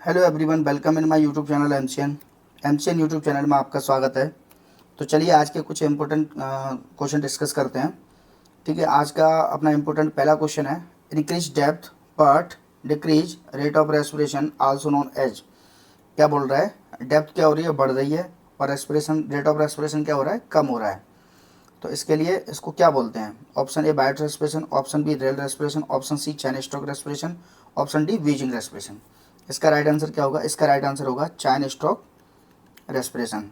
Hello everyone, welcome in my YouTube channel MCN YouTube channel में आपका स्वागत है। तो चलिए आज के कुछ इम्पोर्टेंट क्वेश्चन डिस्कस करते हैं। ठीक है, आज का अपना इम्पोर्टेंट पहला क्वेश्चन है, increase depth but decrease rate of respiration also known as. क्या बोल रहा है, डेप्थ क्या हो रही है, बढ़ रही है, और रेस्पिरेशन रेट ऑफ रेस्पिरेशन क्या हो रहा है, कम हो रहा है। तो इसके लिए इसको क्या बोलते हैं? Option A Biot respiration, option B rail respiration, option C Cheyne Stokes respiration, option D wheezing respiration. इसका राइट आंसर क्या होगा? इसका राइट आंसर होगा Cheyne Stokes respiration.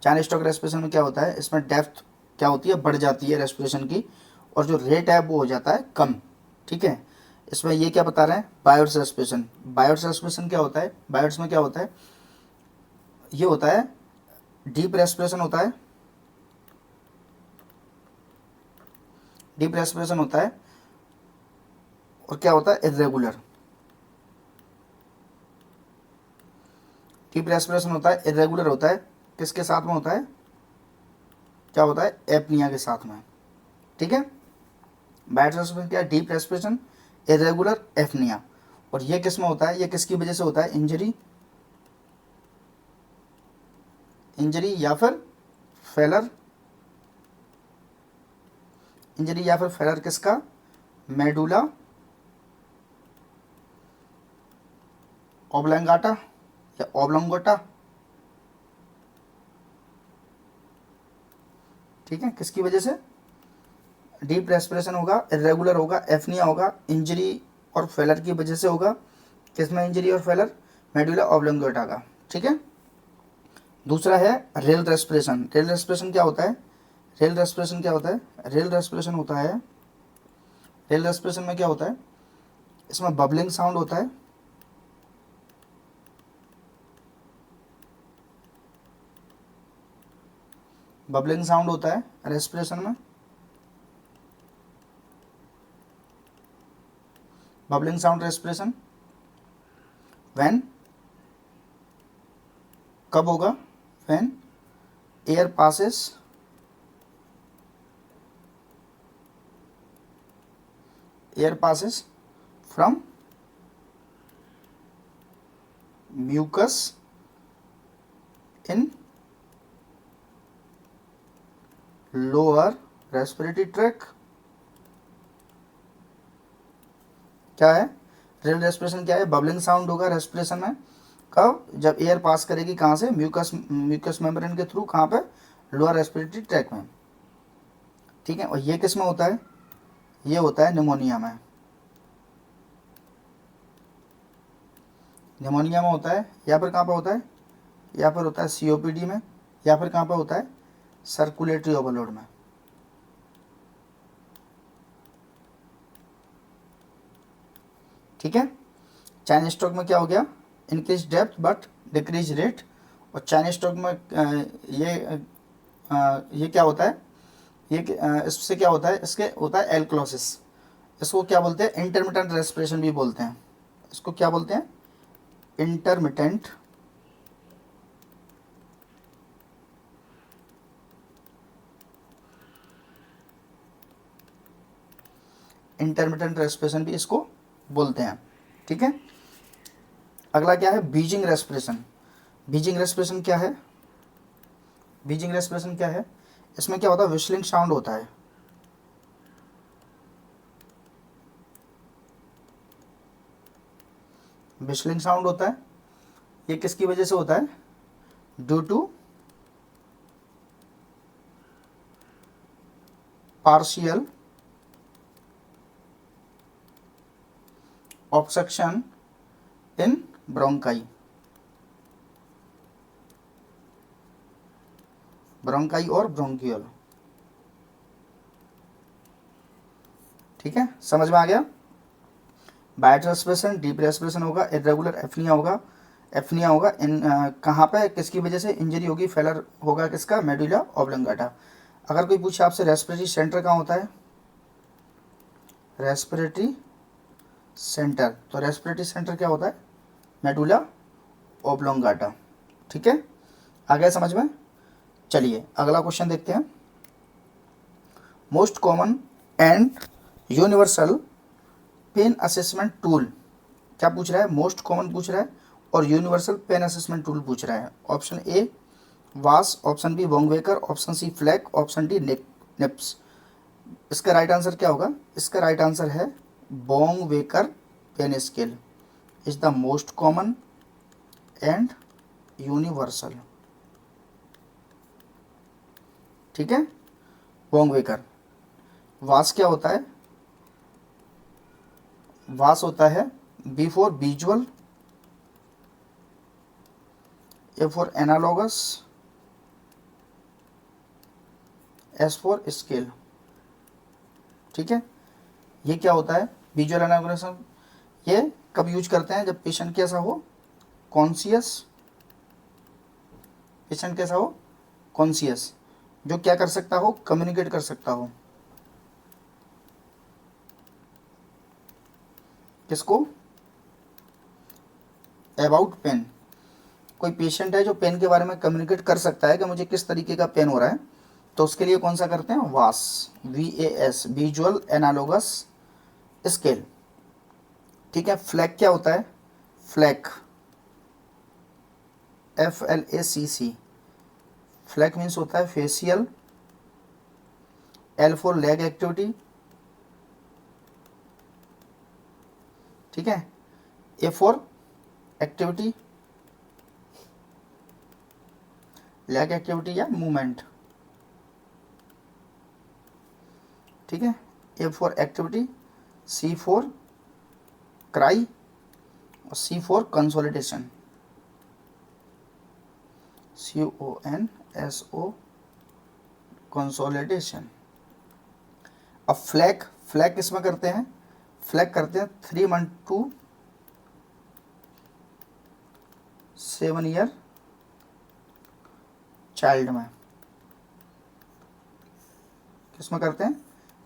Cheyne Stokes respiration में क्या होता है, इसमें डेप्थ क्या होती है, बढ़ जाती है रेस्पिरेशन की, और जो रेट है वो हो जाता है कम। ठीक है, इसमें ये क्या बता रहे हैं, बायोट्स रेस्पिरेशन। बायोट्स रेस्पिरेशन क्या होता है, बायोट्स में क्या होता है, ये होता है डीप रेस्पिरेशन होता है, डीप रेस्पिरेशन होता है, और क्या होता है, इरेगुलर। डीप रेस्पिरेशन होता है, इरेगुलर होता है, किसके साथ में होता है, क्या होता है, एपनिया के साथ में। ठीक है, बैड रेस्पिरेशन क्या है, डीप रेस्पिरेशन, इरेगुलर, एपनिया। और ये किस में होता है, ये किसकी वजह से होता है, इंजरी, इंजरी या फिर फेलर, इंजरी या फिर फेलर किसका, मेडुला ओब्लंगाटा या ओब्लंगोटा। ठीक है, किसकी वजह से, डीप रेस्पिरेशन होगा, इरेगुलर होगा, एफनिया होगा, इंजरी और फेलर की वजह से होगा। किसमें इंजरी और फेलर, मेडुला ओब्लंगोटा का। ठीक है, दूसरा है रेल रेस्पिरेशन। रेल रेस्पिरेशन क्या होता है, रेल रेस्पिरेशन क्या होता है, रेल रेस्पिरेशन होता है, रेल रेस्पिरेशन में क्या होता है, इसमें बबलिंग साउंड होता है, बबलिंग साउंड होता है रेस्पिरेशन में, बबलिंग साउंड रेस्पिरेशन। व्हेन, कब होगा, when air passes, air passes from mucus in lower respiratory track. क्या है, रेल रेस्पिरेशन क्या है, बबलिंग साउंड होगा रेस्पिरेशन में, कब, जब एयर पास करेगी कहाँ से, म्यूकस, म्यूकस मेम्ब्रेन के थ्रू, कहाँ पे, लोअर रेस्पिरेटरी ट्रैक में। ठीक है, और ये किस में होता है, ये होता है निमोनिया में, निमोनिया में होता है, या फिर कहाँ पे होता है, या फिर होता है सीओपीडी में, या फिर कहाँ पे होता है, सर्कुलेटरी ओवरलोड में। ठीक है, चाइन स्टॉक में क्या हो गया, increase depth but decrease rate. और चाइन स्टॉक में ये क्या होता है, ये इससे क्या होता है, इसके होता है एल्क्लोसिस। इसको क्या बोलते हैं, इंटरमिटेंट रेस्पिरेशन भी बोलते हैं। इसको क्या बोलते हैं, इंटरमिटेंट इंटरमिटेंट रेस्पिरेशन भी इसको बोलते हैं। ठीक है, अगला क्या है, बीजिंग रेस्पिरेशन। बीजिंग रेस्पिरेशन क्या है, बीजिंग रेस्पिरेशन क्या है, इसमें क्या होता है, विस्लिंग साउंड होता है, विस्लिंग साउंड होता है। ये किसकी वजह से होता है, due to partial obstruction in bronchi, bronchi और ब्रोंकियल। ठीक है, समझ में आ गया। बायोट रेस्पिरेशन, डीप रेस्पिरेशन होगा, इरेगुलर एफनिया होगा, एफनिया होगा इन कहाँ पे, किसकी वजह से, इंजरी होगी, फेलर होगा किसका, मेडुला ऑब्लंगाटा। अगर कोई पूछे आपसे रेस्पिरेटरी सेंटर कहाँ होता है, रेस्पिरेटरी सेंटर, तो रेस्पिरेटरी सेंटर क्या होता है, मेडुला ओब्लंगाटा। ठीक है, आ गया समझ में। चलिए अगला क्वेश्चन देखते हैं, most common and universal pain assessment tool क्या पूछ रहा है, मोस्ट कॉमन पूछ रहा है और यूनिवर्सल पेन असेसमेंट टूल पूछ रहा है। Option A VAS, option B Wong Baker, option C FLACC, option D NIPS. इसका राइट आंसर क्या होगा, इसका राइट आंसर है Wong Baker pain scale is the most common and universal. ठीक है, वोंगवेकर। वास क्या होता है, वास होता है V for visual, A for analogous, S for scale. ठीक है, ये क्या होता है विजुअल एनालॉगस, ये कब यूज करते हैं, जब पेशेंट कैसा हो, कॉन्शियस, पेशेंट कैसा हो, कॉन्शियस, जो क्या कर सकता हो, कम्युनिकेट कर सकता हो। किसको, अबाउट पेन। कोई पेशेंट है जो पेन के बारे में कम्युनिकेट कर सकता है कि मुझे किस तरीके का पेन हो रहा है, तो उसके लिए कौन सा करते हैं, वास, VAS, विजुअल एनालॉगस स्केल। ठीक है, फ्लैक क्या होता है, फ्लैक, FLACC, फ्लैक मीन्स होता है facial, L for leg activity, ठीक है, A for activity, leg activity या मूवमेंट। ठीक है, A for activity, C for cry और C for consolidation, CONSO, consolidation. अब फ्लैग, फ्लैग किसमें करते हैं, फ्लैग करते हैं 3 month to 7 year चाइल्ड में। किसमें करते हैं,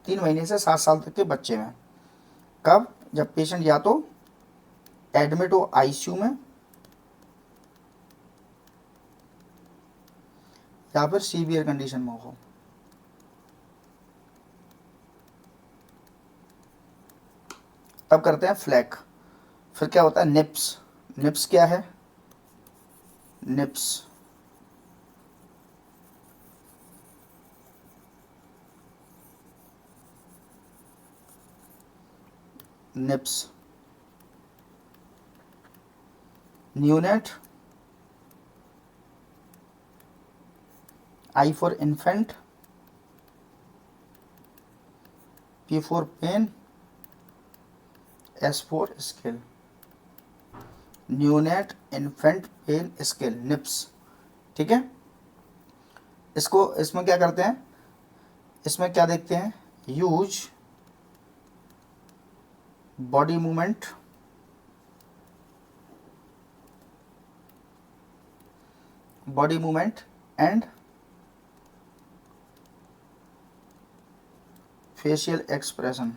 3 महीने से 7 साल तक के बच्चे में। कब, जब पेशेंट या तो एडमिट हो ICU में या फिर सीवियर कंडीशन में हो। तब करते हैं फ्लैग। फिर क्या होता है, निप्स। निप्स क्या है, NIPS NIPS neonate, I for infant, P for pain, S for scale। Neonate infant pain scale, NIPS. ठीक है, इसको, इसमें क्या करते हैं, इसमें क्या देखते हैं, use body movement, body movement and facial expression.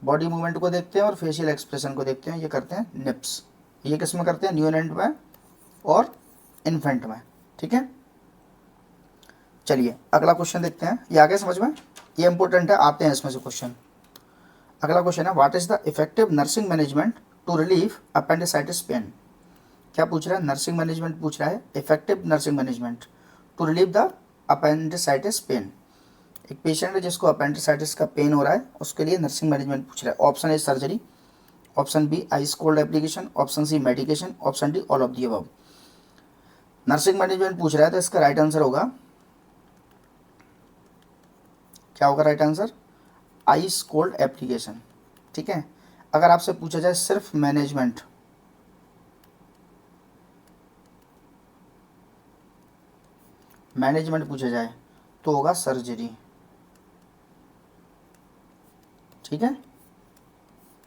Body movement को देखते हैं और फेशियल एक्सप्रेशन को देखते हैं, ये करते हैं निप्स। ये किस में करते हैं, न्यूनेट में और इन्फेंट में। ठीक है, चलिए अगला क्वेश्चन देखते हैं, ये आगे समझ में, ये इंपॉर्टेंट है, आते हैं इसमें से क्वेश्चन। अगला क्वेश्चन है, what is the effective nursing management to relieve appendicitis pain. क्या पूछ रहा है, नर्सिंग मैनेजमेंट पूछ रहा है, effective nursing management to relieve the appendicitis pain. एक पेशेंट है जिसको अपेंडिसाइटिस का पेन हो रहा है, उसके लिए नर्सिंग मैनेजमेंट पूछ रहा है। Option A surgery, option B ice cold application, option C medication, option D all of the above. Nursing management पूछ रहा है तो इसका राइट आंसर होगा, क्या होगा right answer, ice cold application. ठीक है, अगर आपसे पूछा जाए सिर्फ मैनेजमेंट, मैनेजमेंट पूछा जाए तो होगा सर्जरी। ठीक है,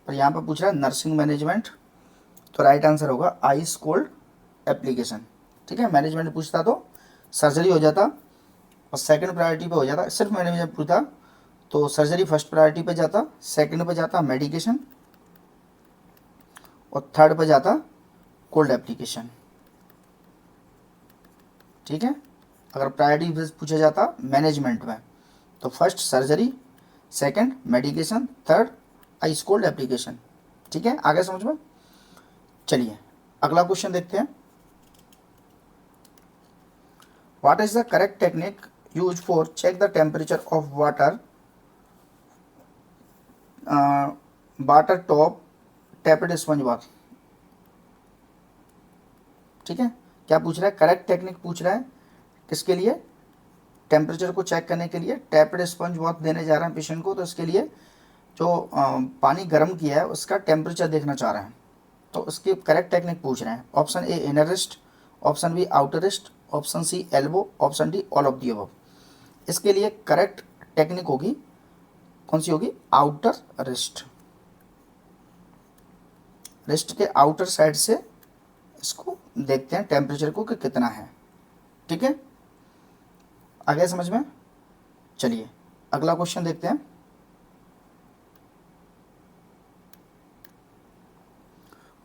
पर यहाँ पर पूछ रहा है नर्सिंग मैनेजमेंट, तो राइट आंसर होगा आइस कोल्ड एप्लीकेशन। ठीक है, मैनेजमेंट पूछता तो सर्जरी हो जाता और सेकंड प्रायोरिटी पे हो जाता। सिर्फ मैनेजमेंट पूछता तो सर्जरी फर्स्ट प्रायोरिटी पे जाता, सेकंड पे जाता मेडिकेशन और थर्ड पे जाता कोल्ड एप्लीकेशन। ठीक है, अगर प्रायोरिटी पूछा जाता मैनेजमेंट में तो first surgery, second medication, third ice cold application. ठीक है, आगे समझ में। चलिए अगला क्वेश्चन देखते हैं। What is the correct technique use for check the temperature of water water top tapped sponge bath. ठीक है, क्या पूछ रहा है, करेक्ट टेक्निक पूछ रहा है किसके लिए, टेम्परेचर को चेक करने के लिए। टैपेड स्पंज बाथ देने जा रहे हैं पेशेंट को, तो इसके लिए जो पानी गर्म किया है उसका टेम्परेचर देखना चाह रहे हैं, तो उसकी करेक्ट टेक्निक पूछ रहे हैं। Option A inner wrist, option B outer wrist, option C elbow, option D all of the above. इसके लिए करेक्ट टेक्निक होगी कौन सी होगी, आउटर रिस्ट। रिस्ट के आउटर साइड से इसको देखते हैं टेम्परेचर को कि कितना है। ठीक है, आगे समझ में। चलिए अगला क्वेश्चन देखते हैं।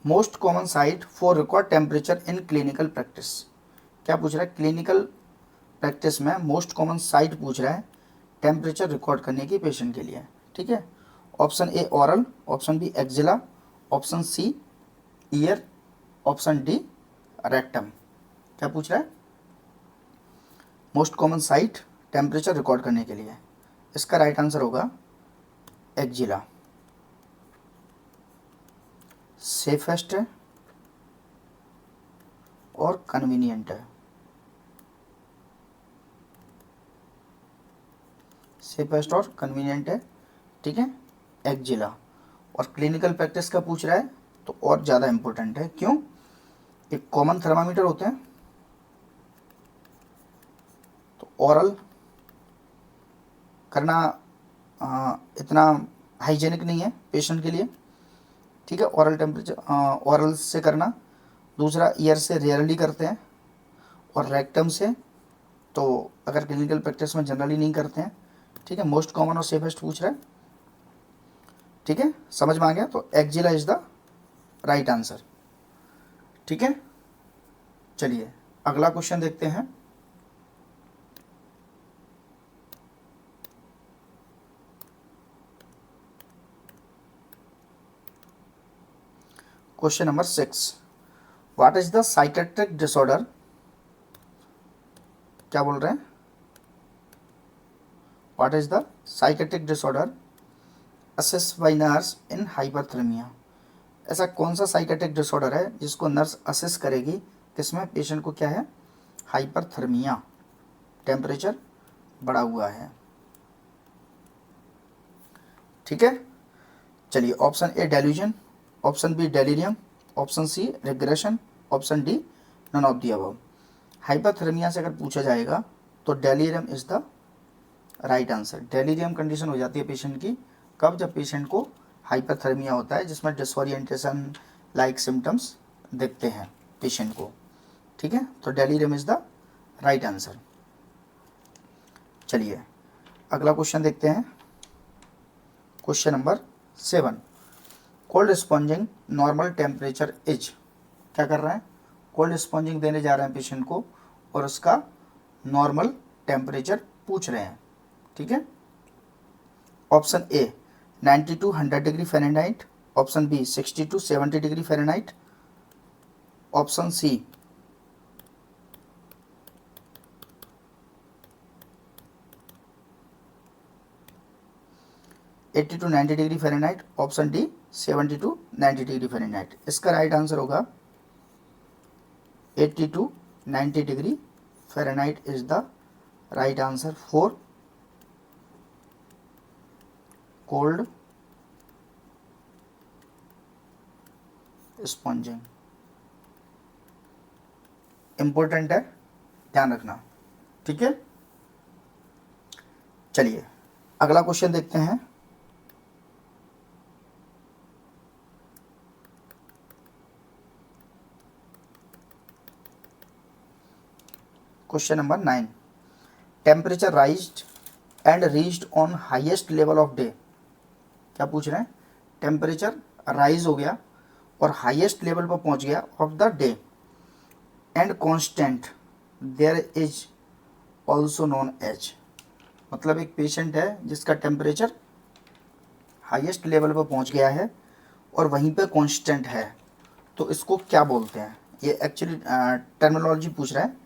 Most common site for record temperature in clinical practice. क्या पूछ रहा है, क्लिनिकल प्रैक्टिस में मोस्ट कॉमन साइट पूछ रहा है टेम्परेचर रिकॉर्ड करने की पेशेंट के लिए। ठीक है, option A oral, option B axilla, option C ear, option D rectum. क्या पूछ रहा है, most common site temperature record करने के लिए। इसका राइट आंसर होगा एक्जिला। सेफेस्ट है और कन्वीनियंट है। सेफेस्ट और कन्वीनियंट है। ठीक है, एक्जिला। और क्लिनिकल प्रैक्टिस का पूछ रहा है तो और ज़्यादा इंपॉर्टेंट है। क्यों, एक कॉमन थर्मामीटर होते हैं, तो ओरल करना इतना हाइजेनिक नहीं है पेशेंट के लिए। ठीक है, ओरल टेम्परेचर ओरल से करना। दूसरा ईयर से रेयरली करते हैं, और रेक्टम से तो अगर क्लिनिकल प्रैक्टिस में जनरली नहीं करते हैं। ठीक है, मोस्ट कॉमन और सेफेस्ट पूछ रहा है। ठीक है, समझ में आ गया, तो axilla is the right answer. ठीक है, चलिए अगला क्वेश्चन देखते हैं। Question number 6, what is the psychiatric disorder. क्या बोल रहे हैं, what is the psychiatric disorder assess by nurse in hyperthermia. ऐसा कौन सा साइकेट्रिक डिसऑर्डर है जिसको नर्स असेस करेगी, किसमें पेशेंट को क्या है, हाइपरथर्मिया, टेम्परेचर बढ़ा हुआ है। ठीक है, चलिए option A delusion, option B delirium, option C regression, option D none of the above. Hyperthermia से अगर पूछा जाएगा तो delirium is the right answer. Delirium condition हो जाती है पेशेंट की कब, जब पेशेंट को हाइपरथर्मिया होता है, जिसमें डिसओरिएंटेशन लाइक सिम्टम्स दिखते हैं पेशेंट को। ठीक है, तो delirium is the right answer. चलिए अगला क्वेश्चन देखते हैं। Question number 7, cold sponging normal temperature is. क्या कर रहे हैं, कोल्ड स्पॉन्जिंग देने जा रहे हैं पेशेंट को और उसका नॉर्मल टेम्परेचर पूछ रहे हैं। ठीक है, option A 90 to 100 degree Fahrenheit, option B 60 to 70 degree Fahrenheit, option C 80 to 90 degree Fahrenheit, option D 70 to 90 degree Fahrenheit. इसका राइट आंसर होगा 80 to 90 degree Fahrenheit is the right answer for cold sponging. Important है, ध्यान रखना। ठीक है, चलिए अगला question देखते हैं। Question number 9, temperature राइज्ड and reached on highest level of day. क्या पूछ रहे हैं, टेम्परेचर राइज हो गया और हाईएस्ट लेवल पर पहुंच गया of the day and constant there is also known as. मतलब एक पेशेंट है जिसका टेम्परेचर हाईएस्ट लेवल पर पहुंच गया है और वहीं पे कांस्टेंट है, तो इसको क्या बोलते हैं? ये एक्चुअली टर्मिनोलॉजी पूछ रहा है।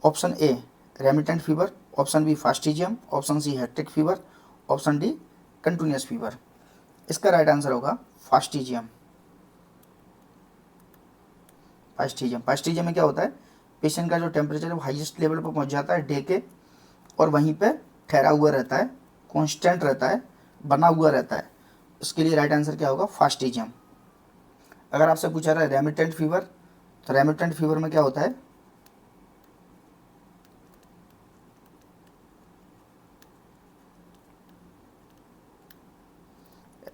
Option A remittent fever, option B fastigium, option C hectic fever, option D continuous fever. इसका राइट आंसर होगा फास्टिजियम। फास्टिजियम, फास्टिजियम में क्या होता है, पेशेंट का जो टेम्परेचर है वो हाईएस्ट लेवल पर पहुंच जाता है डे के, और वहीं पे ठहरा हुआ रहता है, कांस्टेंट रहता है, बना हुआ रहता है। उसके लिए राइट आंसर क्या होगा? फास्टिजियम। अगर आपसे पूछा रहा है रेमिटेंट फीवर, तो रेमिटेंट फीवर में क्या होता है?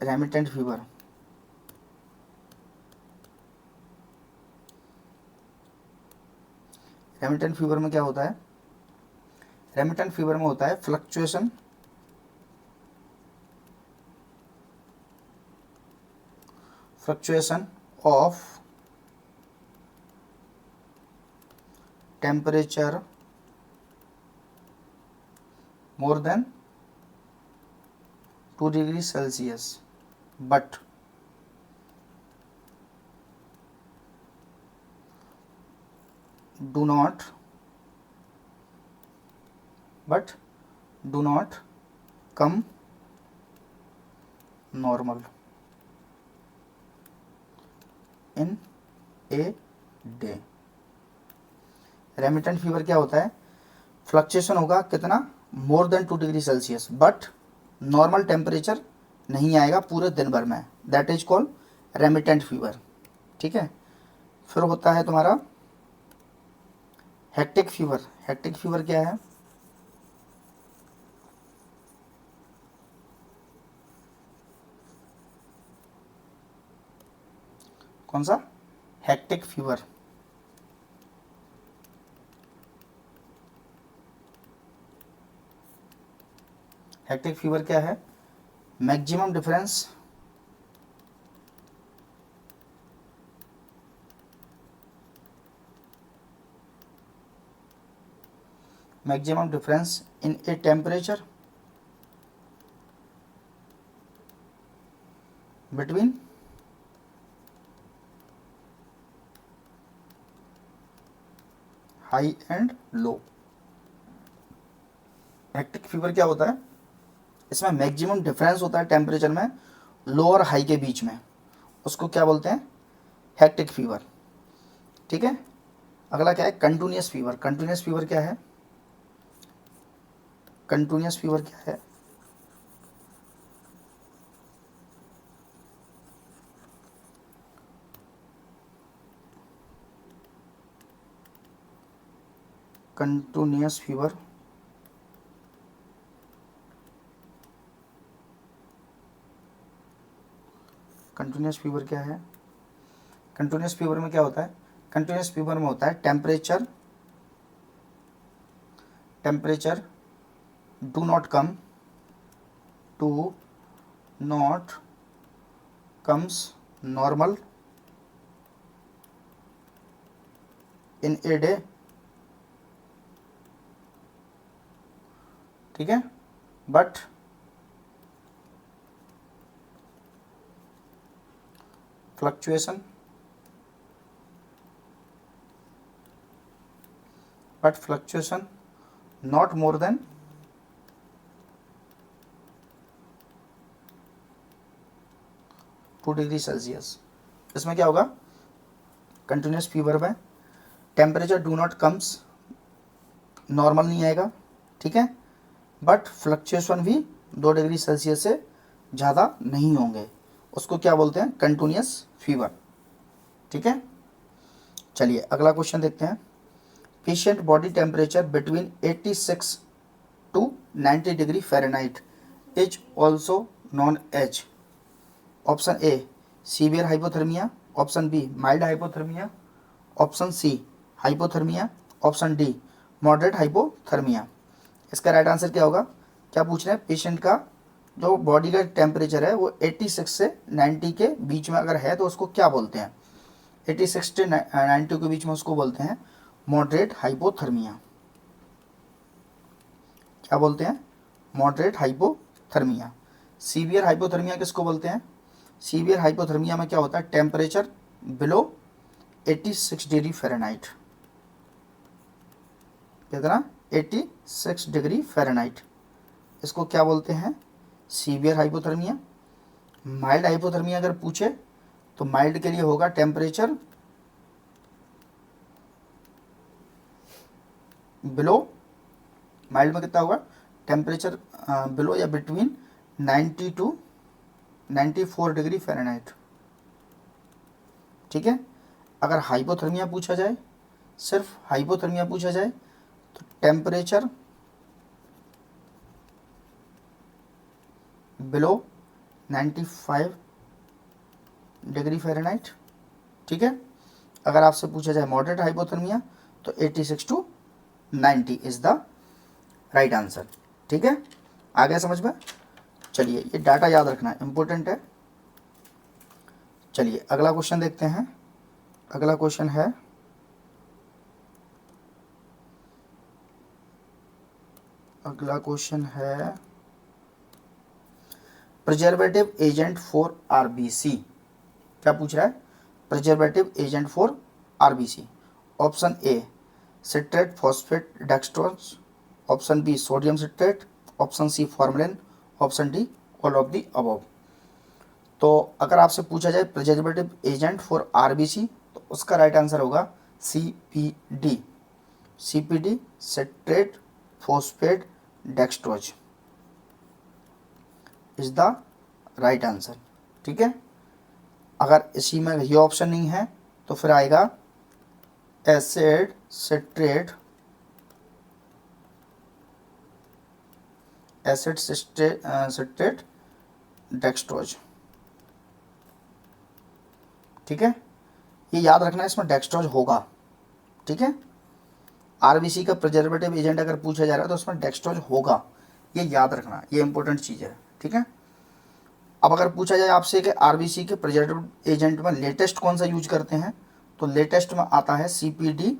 रेमिटेंट फीवर रेमिटेंट फीवर में क्या होता है? रेमिटेंट फीवर में होता है fluctuation of temperature more than 2 degrees Celsius, but do not come normal in a day। Remittent fever क्या होता है? फ्लक्चुएशन होगा कितना? More than 2 degree Celsius, but normal temperature नहीं आएगा पूरे दिन भर में, that is called remittent fever. ठीक है। फिर होता है तुम्हारा हेक्टिक फीवर। हेक्टिक फीवर क्या है? कौन सा? Hectic fever. हेक्टिक फीवर क्या है? Maximum difference in a temperature between high and low. Hectic fever क्या होता है? इसमें मैक्सिमम डिफरेंस होता है टेम्परेचर में लो और हाई के बीच में, उसको क्या बोलते हैं? Hectic fever. ठीक है। अगला क्या है? Continuous fever. कंटिन्यूअस फीवर क्या है? कंटिन्यूअस फीवर क्या है? कंटिन्यूअस फीवर कंटिन्यूअस फीवर क्या है? कंटिन्यूअस फीवर में क्या होता है? कंटिन्यूअस फीवर में होता है temperature do not comes normal in a day. ठीक है। But fluctuation not more then 2 degree Celsius. इसमें क्या होगा? कंटिन्यूस फीवर में temperature do not comes normal नहीं आएगा, ठीक है, बट फ्लक्चुएशन भी 2 डिग्री सेल्सियस से ज़्यादा नहीं होंगे, उसको क्या बोलते हैं? Continuous fever. ठीक है। चलिए अगला क्वेश्चन देखते हैं। Patient body temperature between 86 to 90 degree Fahrenheit is also known as. Option A severe hypothermia, option B mild hypothermia, option C hypothermia, option D moderate hypothermia. इसका राइट आंसर क्या होगा? क्या पूछ रहे हैं? पेशेंट का जो बॉडी का टेम्परेचर है वो 86 से 90 के बीच में अगर है तो उसको क्या बोलते हैं? 86 से 90 के बीच में उसको बोलते हैं मॉडरेट हाइपोथर्मिया। क्या बोलते हैं? Moderate hypothermia. सीवियर हाइपोथर्मिया किसको बोलते हैं? सीवियर हाइपोथर्मिया में क्या होता है? Temperature below 86 degree Fahrenheit. कितना? 86 डिग्री फ़ारेनहाइट। इसको क्या बोलते हैं? Severe hypothermia. माइल्ड हाइपोथर्मिया अगर पूछे तो माइल्ड के लिए होगा टेम्परेचर बिलो, माइल्ड में कितना होगा? टेम्परेचर बिलो या बिटवीन 90 टू 94 डिग्री फ़ारेनहाइट। ठीक है। अगर हाइपोथर्मिया पूछा जाए, सिर्फ हाइपोथर्मिया पूछा जाए, तो टेम्परेचर बिलो 95 डिग्री फ़ारेनहाइट। ठीक है। अगर आपसे पूछा जाए मॉडरेट हाइपोथर्मिया तो 86 to 90 is the right answer. ठीक है, आ गया समझ में? चलिए, ये डाटा याद रखना इम्पोर्टेंट है। चलिए अगला क्वेश्चन देखते हैं। अगला क्वेश्चन है प्रिजर्वेटिव एजेंट फॉर आरबीसी। क्या पूछ रहा है? Preservative agent for RBC. Option A citrate phosphate dextrose, option B sodium citrate, option C formalin, option D all of the above. तो अगर आपसे पूछा जाए प्रिजर्वेटिव एजेंट फॉर आरबीसी तो उसका राइट आंसर होगा CPD. CPD citrate phosphate dextrose is the right answer. ठीक है। अगर इसी में ये ऑप्शन नहीं है तो फिर आएगा acid citrate, acid citrate dextrose. ठीक है, ये याद रखना है, इसमें डेक्सट्रोज होगा। ठीक है, आरबीसी का प्रिजर्वेटिव एजेंट अगर पूछा जा रहा है तो उसमें डेक्सट्रोज होगा, ये याद रखना, ये इंपॉर्टेंट चीज़ है। ठीक है। अब अगर पूछा जाए आपसे कि आरबीसी के प्रिजर्वेटिव एजेंट में लेटेस्ट कौन सा यूज करते हैं, तो लेटेस्ट में आता है सीपीडी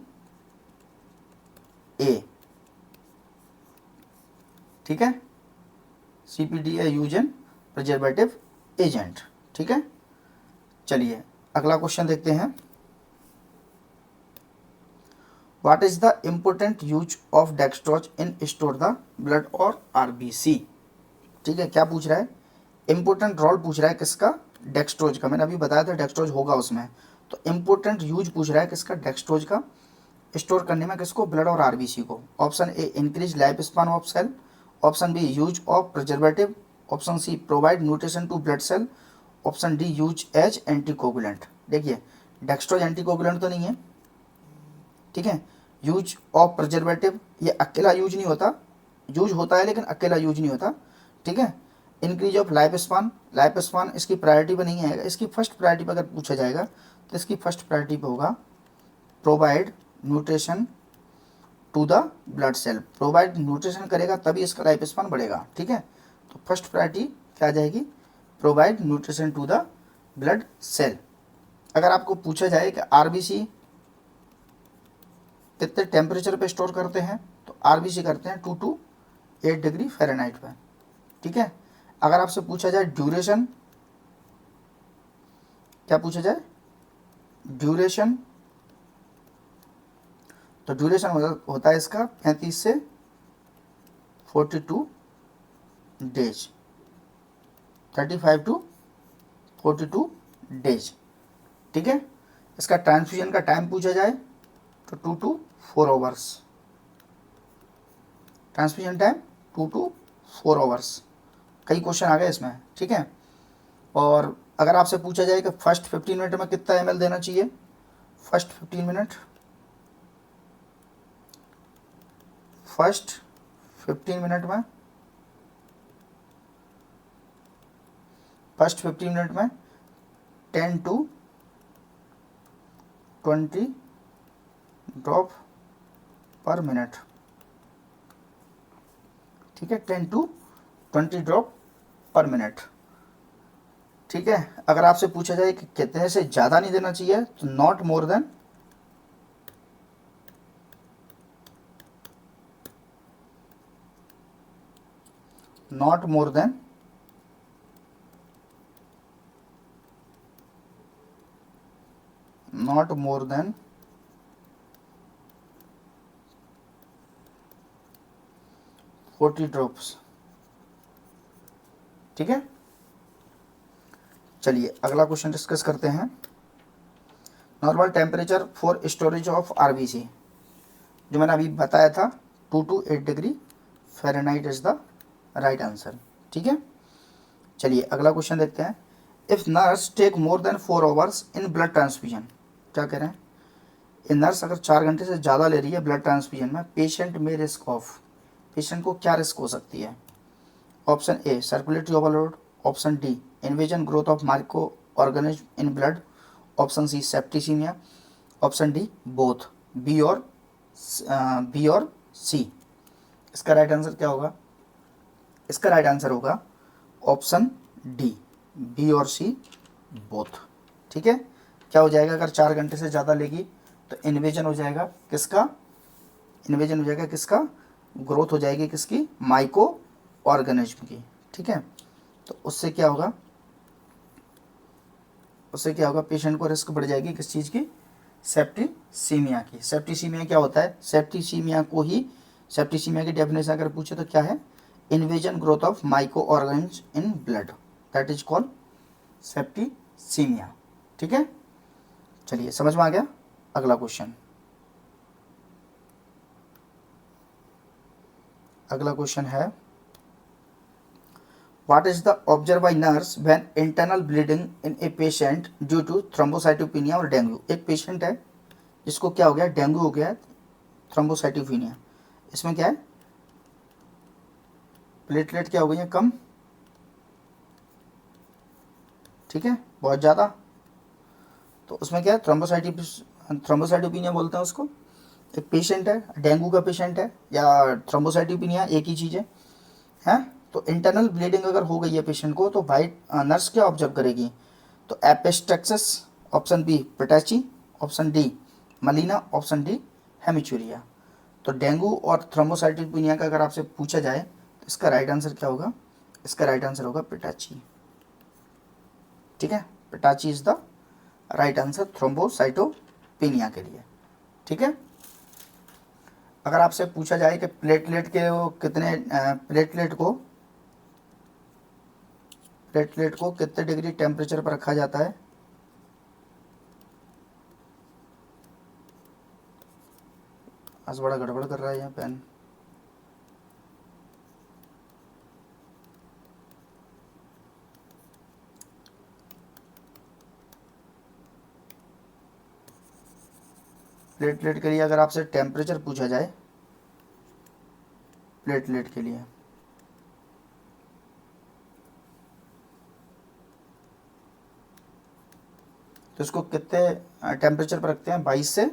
ए। ठीक है, CPD A use in preservative agent. ठीक है। चलिए अगला क्वेश्चन देखते हैं। What is the important use of dextrose in store the blood और आरबीसी। ठीक है, क्या पूछ रहा है? इंपॉर्टेंट रोल पूछ रहा है किसका? डेक्सट्रोज का। मैंने अभी बताया था डेक्सट्रोज होगा उसमें, तो इंपॉर्टेंट यूज पूछ रहा है किसका? डेक्सट्रोज का। स्टोर करने में किसको? ब्लड और आरबीसी को। Option A increase life span of cell, option B use of preservative, option C provide nutrition to blood cell, option D use as anticoagulant. देखिए डेक्सट्रोज एंटीकोगुलेंट तो नहीं है। ठीक है, यूज ऑफ प्रिजर्वेटिव ये अकेला यूज नहीं होता, यूज होता है लेकिन अकेला यूज नहीं होता। ठीक है। Increase of life span, life span इसकी प्रायोरिटी पर नहीं आएगा, इसकी फर्स्ट प्रायोरिटी पर अगर पूछा जाएगा तो इसकी फर्स्ट प्रायोरिटी पर होगा provide nutrition to the blood cell. Provide nutrition करेगा तभी इसका लाइफ स्पान बढ़ेगा। ठीक है, तो फर्स्ट प्रायोरिटी क्या आ जाएगी? Provide nutrition to the blood cell. अगर आपको पूछा जाए कि आरबीसी कितने टेम्परेचर पे स्टोर करते हैं, तो आरबीसी करते हैं 2 to 8 डिग्री फ़ारेनहाइट पे। ठीक है। अगर आपसे पूछा जाए ड्यूरेशन, क्या पूछा जाए? ड्यूरेशन, तो ड्यूरेशन होता है इसका 35 से 42 डेज, 35 to 42 डेज। ठीक है। इसका ट्रांसफ्यूजन का टाइम पूछा जाए तो 2 to 4 hours. Transfusion time 2 to 4 hours. कई क्वेश्चन आ गए इसमें। ठीक है। और अगर आपसे पूछा जाए कि फर्स्ट 15 मिनट में कितना ml देना चाहिए, फर्स्ट 15 मिनट, फर्स्ट 15 मिनट में, फर्स्ट 15 मिनट में 10 to 20 ड्रॉप पर मिनट। ठीक है, 10 to 20 ड्रॉप पर मिनट। ठीक है। अगर आपसे पूछा जाए कि कितने से ज़्यादा नहीं देना चाहिए, तो not more than 10 not more than 40 drops. ठीक है, चलिए अगला क्वेश्चन डिस्कस करते हैं। Normal temperature for storage of RBC, जो मैंने अभी बताया था 2 to 8 degree Fahrenheit is the right answer. ठीक है, चलिए अगला क्वेश्चन देखते हैं। If nurse take more than 4 hours in blood transfusion, क्या कह रहे हैं, ये नर्स अगर 4 घंटे से ज़्यादा ले रही है ब्लड ट्रांसफ्यूजन में, पेशेंट में रिस्क ऑफ, पेशेंट को क्या रिस्क हो सकती है। Option A circulatory overload, option D invasion growth of micro organism in blood, option C septicaemia, option D both, B और सी। इसका राइट आंसर क्या होगा, इसका राइट आंसर होगा ऑप्शन डी, बी और सी बोथ। ठीक है, क्या हो जाएगा, अगर 4 घंटे से ज़्यादा लेगी तो इन्वेजन हो जाएगा किसका, इन्वेजन हो जाएगा किसका, ग्रोथ हो जाएगी किसकी, माइक्रो ऑर्गेनिज्म की। ठीक है, तो उससे क्या होगा, उससे क्या होगा, पेशेंट को रिस्क बढ़ जाएगी किस चीज़ की, सेप्टिसीमिया की। सेप्टिसीमिया क्या होता है, सेप्टिसीमिया को ही, सेप्टिसीमिया की डेफिनेशन अगर पूछे तो क्या है, invasion growth of micro organism in blood, that is called septicaemia. ठीक है, चलिए समझ में आ गया। अगला क्वेश्चन, अगला क्वेश्चन है what is the observe by nurse when internal bleeding in a patient due to thrombocytopenia और डेंगू। एक पेशेंट है जिसको क्या हो गया, डेंगू हो गया है, थ्रोम्बोसाइटोपिनिया, इसमें क्या है, प्लेटलेट क्या हो गई है कम, ठीक है, बहुत ज़्यादा, तो उसमें क्या है, थ्रोम्बोसाइटोपिनिया बोलते हैं उसको। एक पेशेंट है, डेंगू का पेशेंट है या थ्रोम्बोसाइटोपिनिया, एक ही चीज़ है, तो इंटरनल ब्लीडिंग अगर हो गई है पेशेंट को तो भाई नर्स क्या ऑब्जर्व करेगी, तो epistaxis, option B petechiae, option D melena, option D hematuria. तो डेंगू और थ्रोम्बोसाइटोपिनिया का अगर आपसे पूछा जाए तो इसका राइट आंसर क्या होगा, इसका राइट आंसर होगा पिटाची। ठीक है, petechiae is the right answer thrombocytopenia के लिए। ठीक है, अगर आपसे पूछा जाए कि प्लेटलेट के वो कितने प्लेटलेट को कितने डिग्री टेम्परेचर पर रखा जाता है, आज बड़ा गड़बड़ कर रहा है यहाँ पेन। प्लेटलेट के लिए अगर आपसे टेम्परेचर पूछा जाए, प्लेटलेट के लिए तो इसको कितने टेम्परेचर पर रखते हैं, 22 से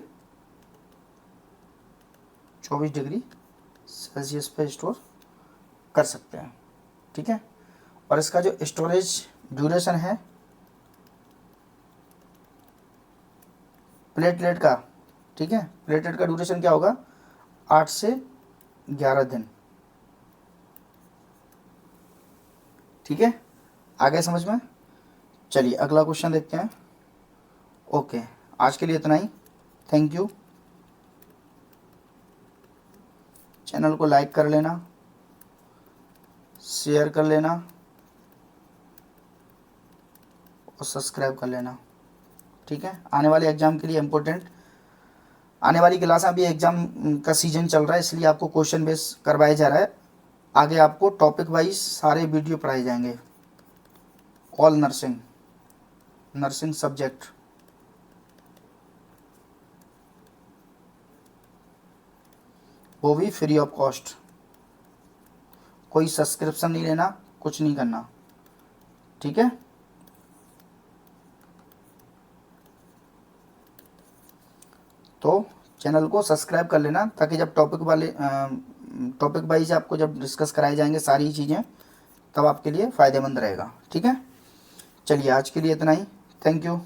24 डिग्री सेल्सियस पे स्टोर कर सकते हैं। ठीक है, और इसका जो स्टोरेज ड्यूरेशन है प्लेटलेट का, ठीक है, प्लेटलेट का ड्यूरेशन क्या होगा, 8 से 11 दिन। ठीक है, आ गया समझ में। चलिए अगला क्वेश्चन देखते हैं। ओके, आज के लिए इतना ही, थैंक यू। चैनल को लाइक कर लेना, शेयर कर लेना और सब्सक्राइब कर लेना। ठीक है, आने वाले एग्ज़ाम के लिए इम्पोर्टेंट, आने वाली क्लास में भी एग्ज़ाम का सीजन चल रहा है, इसलिए आपको क्वेश्चन बेस करवाया जा रहा है। आगे आपको टॉपिक वाइज सारे वीडियो पढ़ाए जाएंगे, ऑल नर्सिंग सब्जेक्ट। वो भी फ्री ऑफ कॉस्ट, कोई सब्सक्रिप्शन नहीं लेना, कुछ नहीं करना। ठीक है, तो चैनल को सब्सक्राइब कर लेना ताकि जब टॉपिक वाइज आपको जब डिस्कस कराए जाएंगे सारी चीज़ें, तब आपके लिए फ़ायदेमंद रहेगा। ठीक है, चलिए आज के लिए इतना ही, थैंक यू।